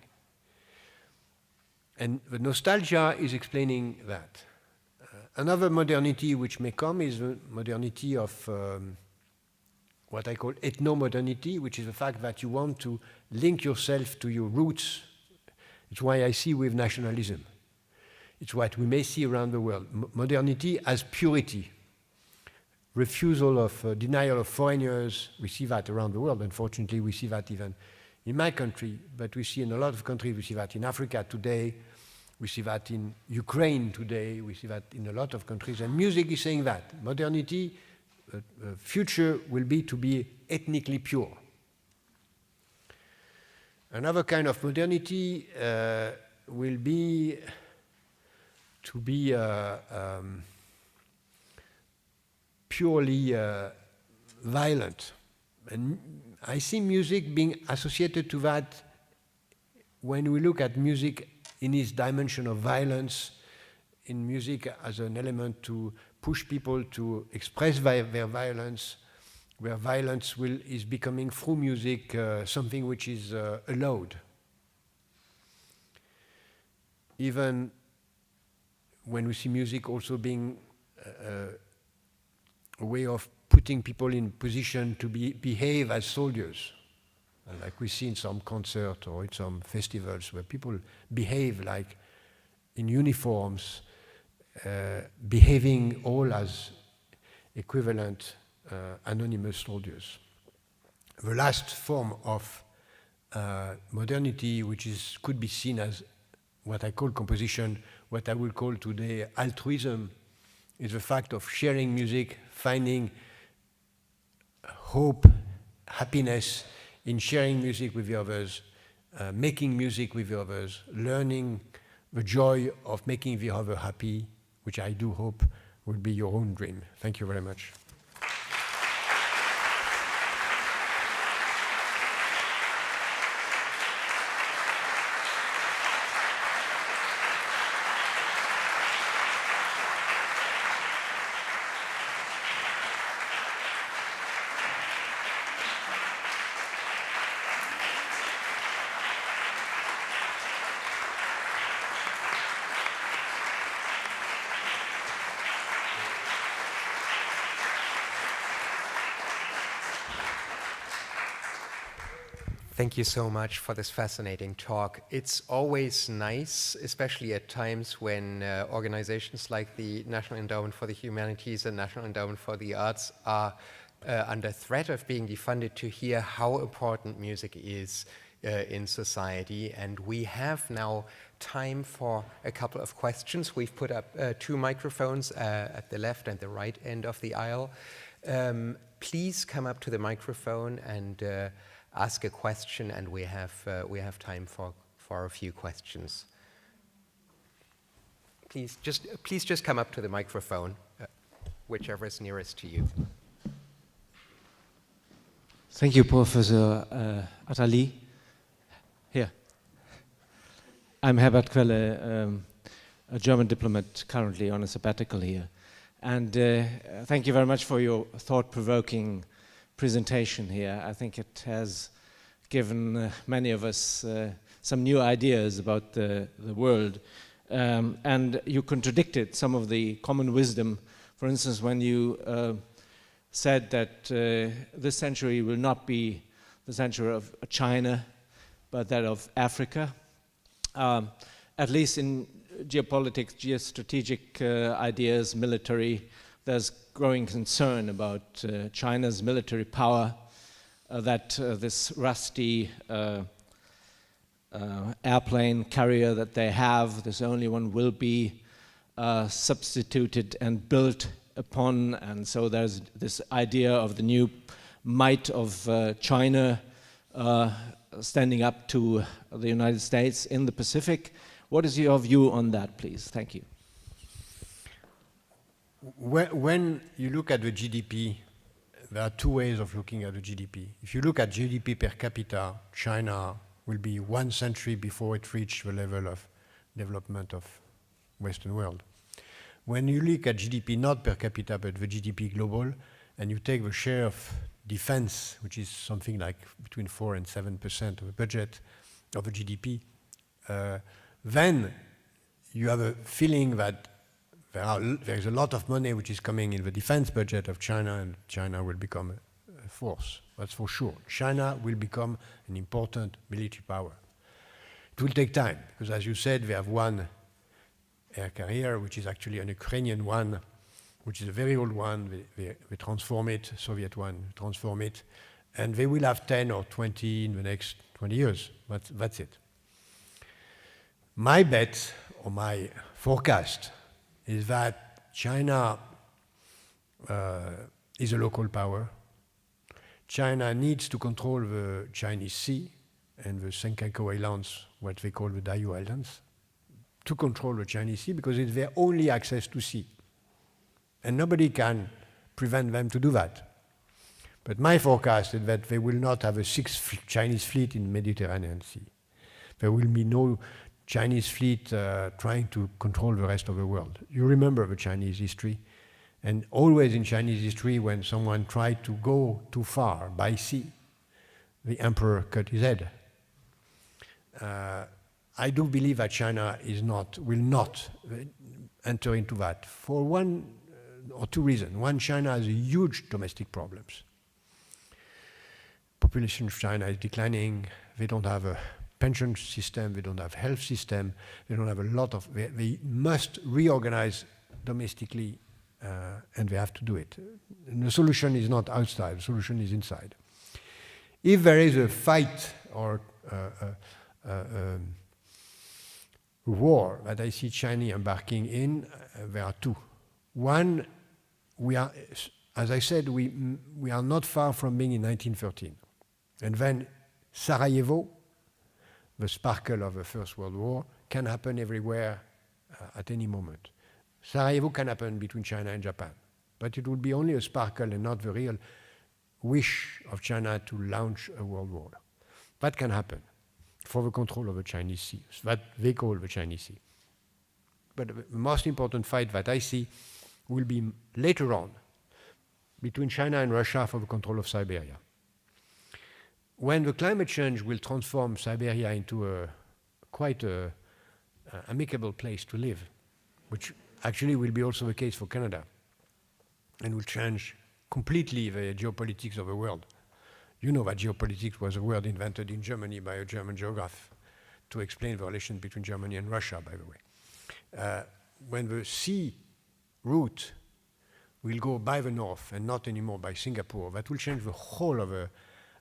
And the nostalgia is explaining that. Another modernity which may come is the modernity of what I call ethno-modernity, which is the fact that you want to link yourself to your roots. It's why I see with nationalism. It's what we may see around the world. Modernity as purity. Refusal of, denial of foreigners. We see that around the world. Unfortunately, we see that even in my country, but we see in a lot of countries. We see that in Africa today. We see that in Ukraine today. We see that in a lot of countries. And music is saying that. Modernity, future will be to be ethnically pure. Another kind of modernity will be to be purely violent. And I see music being associated to that when we look at music in its dimension of violence, in music as an element to push people to express their violence, where violence is becoming through music something which is allowed. Even when we see music also being a way of putting people in position to behave as soldiers, like we see in some concerts or in some festivals where people behave like in uniforms, behaving all as equivalent anonymous soldiers. The last form of modernity, which could be seen as what I call composition, what I will call today altruism, is the fact of sharing music, finding hope, happiness in sharing music with the others, making music with the others, learning the joy of making the other happy, which I do hope will be your own dream. Thank you very much. Thank you so much for this fascinating talk. It's always nice, especially at times when organizations like the National Endowment for the Humanities and National Endowment for the Arts are under threat of being defunded, to hear how important music is in society. And we have now time for a couple of questions. We've put up 2 microphones at the left and the right end of the aisle. Please come up to the microphone and ask a question, and we have time for a few questions. Please just come up to the microphone, whichever is nearest to you. Thank you, Professor Attali. Here. I'm Herbert Quelle, a German diplomat currently on a sabbatical here. And thank you very much for your thought-provoking presentation here. I think it has given many of us some new ideas about the world. And you contradicted some of the common wisdom. For instance, when you said that this century will not be the century of China, but that of Africa. At least in geopolitics, geostrategic ideas, military, there's growing concern about China's military power, that this rusty airplane carrier that they have, this only one, will be substituted and built upon. And so there's this idea of the new might of China standing up to the United States in the Pacific. What is your view on that, please? Thank you. When you look at the GDP, there are 2 ways of looking at the GDP. If you look at GDP per capita, China will be 1 century before it reaches the level of development of Western world. When you look at GDP not per capita, but the GDP global, and you take the share of defense, which is something like between 4 and 7% of the budget of the GDP, then you have a feeling that there is a lot of money which is coming in the defense budget of China, and China will become a force. That's for sure. China will become an important military power. It will take time, because as you said, we have 1 air carrier, which is actually an Ukrainian one, which is a very old one. They transform it, Soviet one, transform it, and they will have 10 or 20 in the next 20 years. That's it. My bet, or my forecast, is that China is a local power. China needs to control the Chinese Sea and the Senkaku Islands, what they call the Diaoyu Islands, to control the Chinese Sea, because it's their only access to sea. And nobody can prevent them to do that. But my forecast is that they will not have a 6th Chinese fleet in the Mediterranean Sea. There will be no Chinese fleet trying to control the rest of the world. You remember the Chinese history, and always in Chinese history, when someone tried to go too far by sea, the emperor cut his head. I do believe that China will not enter into that for 1 or 2 reasons. One, China has huge domestic problems. Population of China is declining. They don't have a pension system. They don't have health system. They don't have a lot of. They must reorganize domestically, and they have to do it. And the solution is not outside. The solution is inside. If there is a fight or war that I see China embarking in, there are 2. One, we are, as I said, we are not far from being in 1913. And then Sarajevo, the sparkle of the First World War, can happen everywhere at any moment. Sarajevo can happen between China and Japan, but it will be only a sparkle and not the real wish of China to launch a world war. That can happen for the control of the Chinese Sea, that they call the Chinese Sea. But the most important fight that I see will be later on between China and Russia for the control of Siberia. When the climate change will transform Siberia into a quite amicable place to live, which actually will be also the case for Canada, and will change completely the geopolitics of the world. You know that geopolitics was a word invented in Germany by a German geographer to explain the relation between Germany and Russia, by the way. When the sea route will go by the north and not anymore by Singapore, that will change the whole of the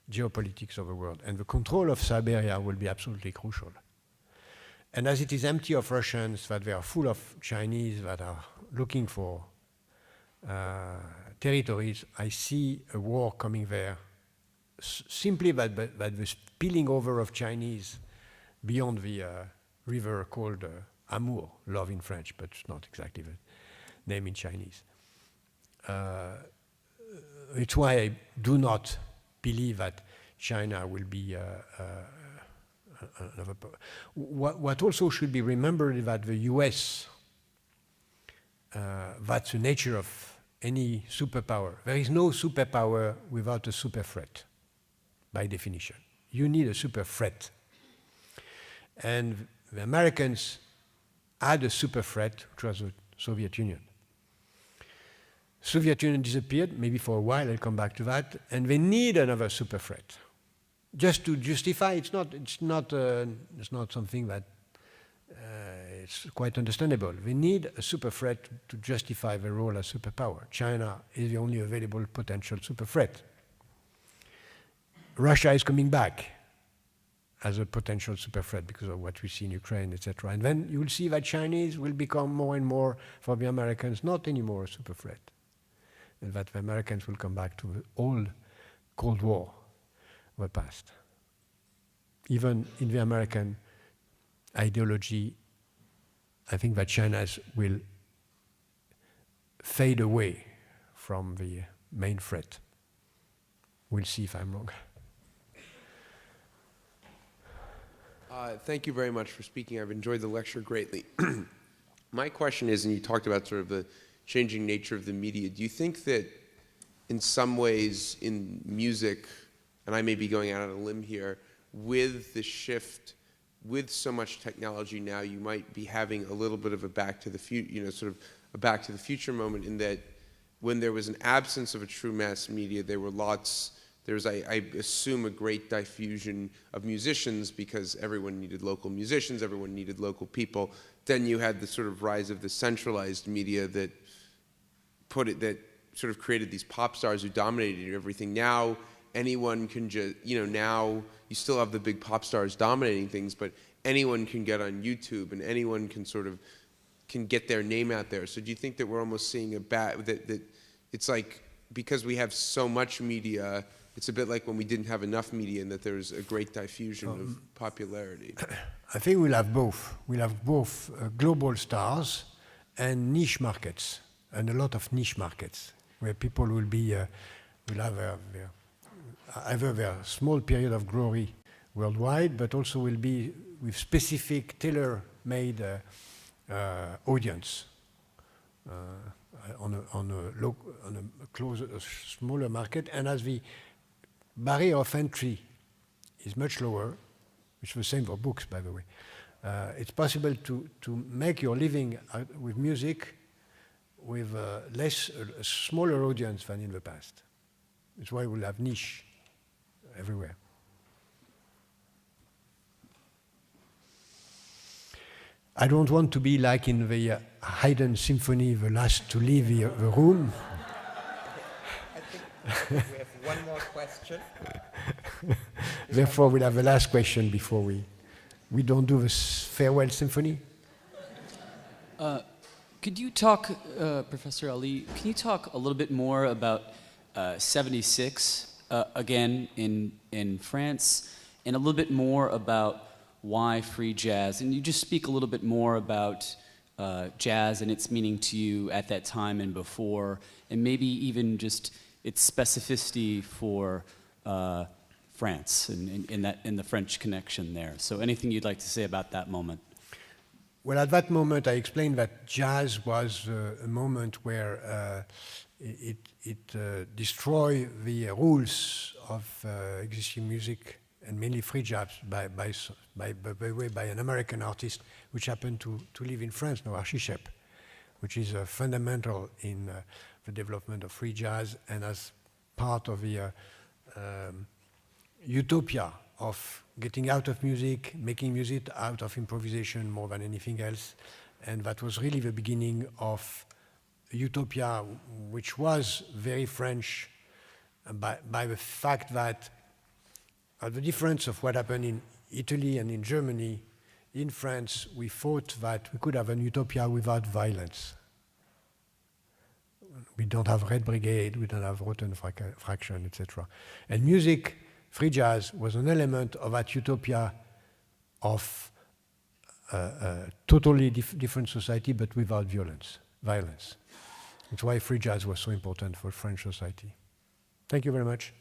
geopolitics of the world. And the control of Siberia will be absolutely crucial. And as it is empty of Russians, that they are full of Chinese that are looking for territories, I see a war coming there. Simply that the spilling over of Chinese beyond the river called Amour, love in French, but it's not exactly the name in Chinese. It's why I do not believe that China will be another. What also should be remembered is that the US, that's the nature of any superpower. There is no superpower without a super threat, by definition. You need a super threat. And the Americans had a super threat, which was the Soviet Union. Soviet Union disappeared, maybe for a while, I'll come back to that, and they need another super threat. Just to justify, it's not something that it's quite understandable. They need a super threat to justify their role as superpower. China is the only available potential super threat. Russia is coming back as a potential super threat because of what we see in Ukraine, etc. And then you will see that Chinese will become more and more, for the Americans, not anymore a super threat. And that the Americans will come back to the old Cold War of the past. Even in the American ideology, I think that China will fade away from the main threat. We'll see if I'm wrong. Thank you very much for speaking. I've enjoyed the lecture greatly. My question is, and you talked about sort of the changing nature of the media, do you think that in some ways in music, and I may be going out on a limb here, with the shift, with so much technology now, you might be having a little bit of a back to the future, sort of a back to the future moment in that when there was an absence of a true mass media, there was, I assume, a great diffusion of musicians because everyone needed local musicians, everyone needed local people. Then you had the sort of rise of the centralized media that sort of created these pop stars who dominated everything. Now anyone can just, now you still have the big pop stars dominating things, but anyone can get on YouTube and anyone can get their name out there. So do you think that we're almost seeing that it's like, because we have so much media, it's a bit like when we didn't have enough media and that there's a great diffusion of popularity? I think we'll have both. We'll have both global stars and niche markets, and a lot of niche markets where people will have either their small period of glory worldwide, but also will be with specific tailor-made audience on a smaller market. And as the barrier of entry is much lower, which is the same for books, by the way, it's possible to make your living with music with a smaller audience than in the past. That's why we'll have niche everywhere. I don't want to be like in the Haydn Symphony, the last to leave the room. I think we have one more question. Therefore, we'll have the last question before we don't do the farewell symphony. Could you talk, Professor Ali, can you talk a little bit more about 76, again, in France, and a little bit more about why free jazz? And you just speak a little bit more about jazz and its meaning to you at that time and before, and maybe even just its specificity for France and in the French connection there. So anything you'd like to say about that moment? Well, at that moment, I explained that jazz was a moment where it destroyed the rules of existing music, and mainly free jazz by an American artist, which happened to live in France, now Archichep, which is fundamental in the development of free jazz, and as part of the utopia of getting out of music, making music out of improvisation more than anything else. And that was really the beginning of utopia, which was very French by the fact that the difference of what happened in Italy and in Germany, in France, we thought that we could have an utopia without violence. We don't have Red Brigade, we don't have Rotten Fraction, etc. And music, free jazz, was an element of that utopia of a totally different society, but without violence. That's why free jazz was so important for French society. Thank you very much.